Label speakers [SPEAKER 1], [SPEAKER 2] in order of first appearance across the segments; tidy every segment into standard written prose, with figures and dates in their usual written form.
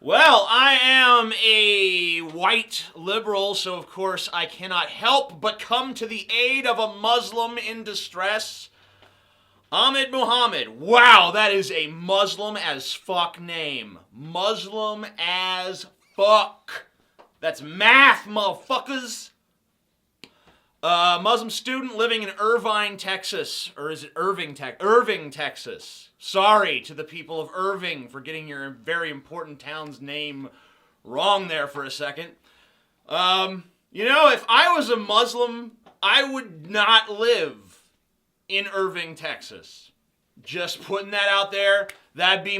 [SPEAKER 1] Well, I am a white liberal, so of course I cannot help but come to the aid of a Muslim in distress. Ahmed Mohamed. Wow, that is a Muslim as fuck name. Muslim as fuck. That's math, motherfuckers. Muslim student living in Irvine, Texas. Or is it Irving, Irving, Texas. Sorry to the people of Irving for getting your very important town's name wrong there for a second. If I was a Muslim, I would not live in Irving, Texas. Just putting that out there. That'd be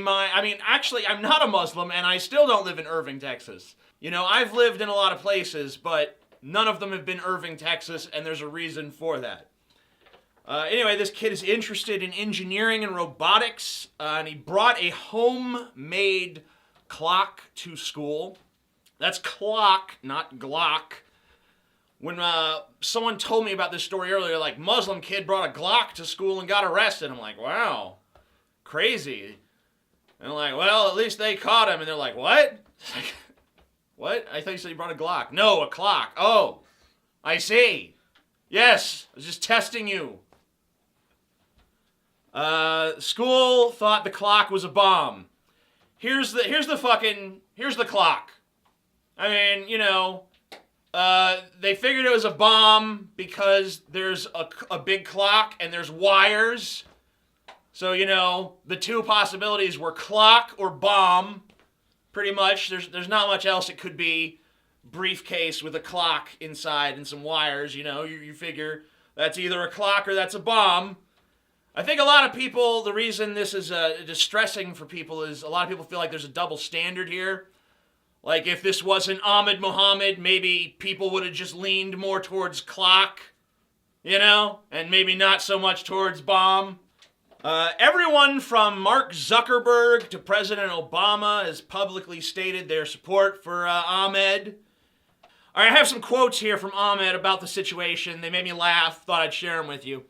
[SPEAKER 1] actually, I'm not a Muslim, and I still don't live in Irving, Texas. I've lived in a lot of places, but none of them have been Irving, Texas, and there's a reason for that. Anyway, this kid is interested in engineering and robotics, and he brought a homemade clock to school. That's clock, not Glock. When someone told me about this story earlier, like, Muslim kid brought a Glock to school and got arrested. I'm like, wow, crazy. And I'm like, well, at least they caught him. And they're like, what? It's like, what? I thought you said you brought a Glock. No, a clock. Oh, I see. Yes, I was just testing you. School thought the clock was a bomb. Here's the clock. I mean, they figured it was a bomb because there's a big clock and there's wires. So, the two possibilities were clock or bomb. Pretty much. There's not much else it could be. Briefcase with a clock inside and some wires, you figure that's either a clock or that's a bomb. I think a lot of people, the reason this is distressing for people is a lot of people feel like there's a double standard here. Like, if this wasn't Ahmed Mohamed, maybe people would have just leaned more towards clock, and maybe not so much towards bomb. Everyone from Mark Zuckerberg to President Obama has publicly stated their support for Ahmed. All right, I have some quotes here from Ahmed about the situation. They made me laugh. Thought I'd share them with you.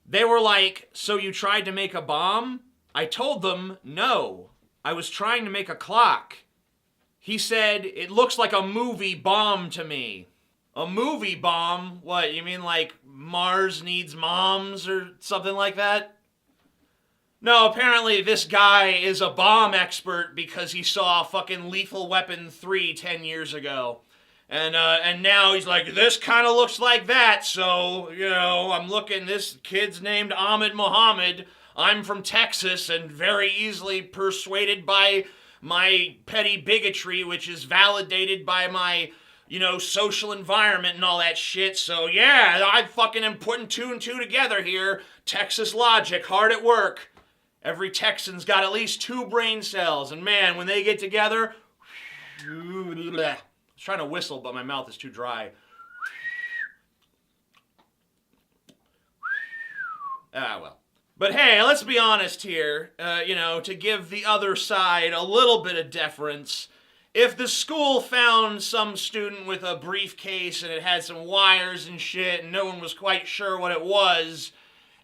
[SPEAKER 1] They were like, so you tried to make a bomb? I told them, no. I was trying to make a clock. He said, it looks like a movie bomb to me. A movie bomb? What, you mean like Mars Needs Moms or something like that? No, apparently this guy is a bomb expert because he saw fucking Lethal Weapon 3 10 years ago. And now he's like, this kind of looks like that, so, I'm looking, this kid's named Ahmed Mohamed. I'm from Texas and very easily persuaded by my petty bigotry, which is validated by my, social environment and all that shit. So, yeah, I fucking am putting two and two together here. Texas logic, hard at work. Every Texan's got at least 2 brain cells, and man, when they get together, I was trying to whistle, but my mouth is too dry. Well. But hey, let's be honest here, to give the other side a little bit of deference. If the school found some student with a briefcase and it had some wires and shit and no one was quite sure what it was,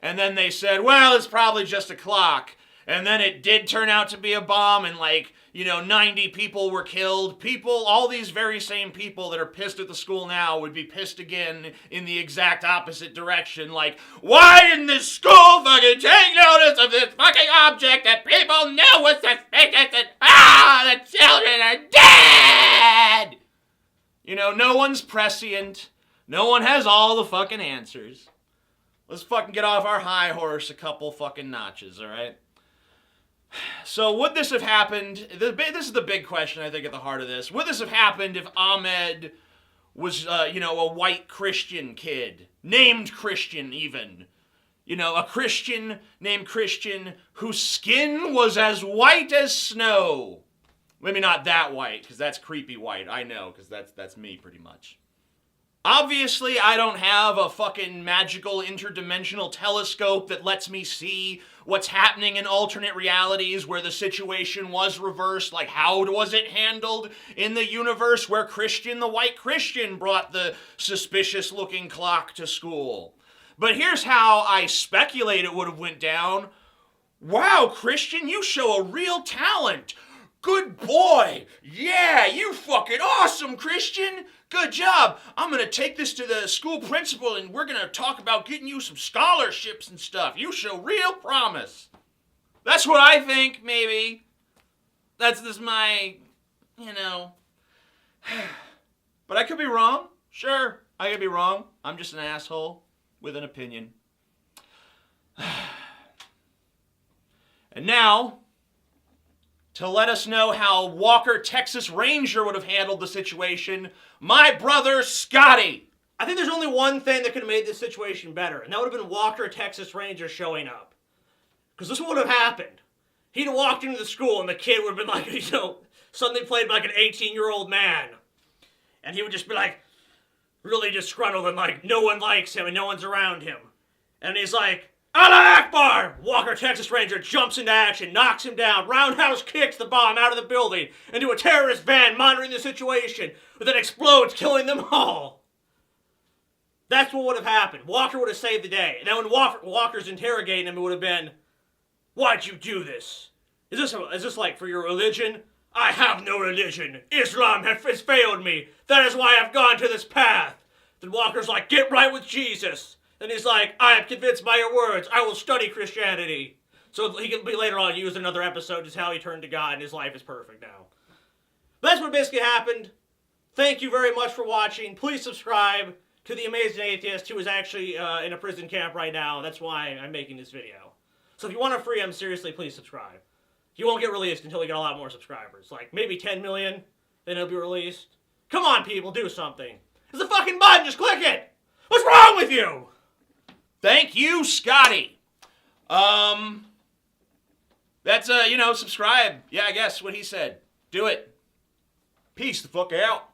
[SPEAKER 1] and then they said, well, it's probably just a clock, and then it did turn out to be a bomb and 90 people were killed. All these very same people that are pissed at the school now would be pissed again in the exact opposite direction. Like, why didn't this school fucking take notice of this fucking object that people knew was suspicious and, the children are dead! No one's prescient. No one has all the fucking answers. Let's fucking get off our high horse a couple fucking notches, alright? So would this have happened, this is the big question I think at the heart of this, would this have happened if Ahmed was, a white Christian kid, named Christian even, a Christian named Christian whose skin was as white as snow? Maybe not that white, because that's creepy white, I know, because that's me pretty much. Obviously, I don't have a fucking magical interdimensional telescope that lets me see what's happening in alternate realities where the situation was reversed. Like, how was it handled in the universe where Christian, the white Christian, brought the suspicious-looking clock to school? But here's how I speculate it would have went down. Wow, Christian, you show a real talent. Good boy. Yeah, you fucking awesome, Christian. Good job. I'm going to take this to the school principal and we're going to talk about getting you some scholarships and stuff. You show real promise. That's what I think, maybe. That's just my, But I could be wrong. Sure, I could be wrong. I'm just an asshole with an opinion. And now, to let us know how Walker, Texas Ranger would have handled the situation, my brother Scotty.
[SPEAKER 2] I think there's only one thing that could have made this situation better, and that would have been Walker, Texas Ranger showing up. Because this would have happened. He'd have walked into the school and the kid would have been like, suddenly played like an 18-year-old man. And he would just be like, really disgruntled and like, no one likes him and no one's around him. And he's like, Allah Akbar! Walker, Texas Ranger jumps into action, knocks him down, roundhouse kicks the bomb out of the building into a terrorist van monitoring the situation, but then explodes, killing them all. That's what would have happened. Walker would have saved the day. And then when Walker's interrogating him, it would have been, why'd you do this? Is this like for your religion? I have no religion. Islam has failed me. That is why I've gone to this path. Then Walker's like, get right with Jesus. And he's like, I am convinced by your words. I will study Christianity. So he can be later on used in another episode just how he turned to God and his life is perfect now. But that's what basically happened. Thank you very much for watching. Please subscribe to The Amazing Atheist, who is actually in a prison camp right now. That's why I'm making this video. So if you want to free him, seriously, please subscribe. He won't get released until we get a lot more subscribers. Like, maybe 10 million, then he'll be released. Come on, people, do something. There's a fucking button, just click it! What's wrong with you?
[SPEAKER 1] Thank you, Scotty. That's, subscribe. Yeah, I guess what he said. Do it. Peace the fuck out.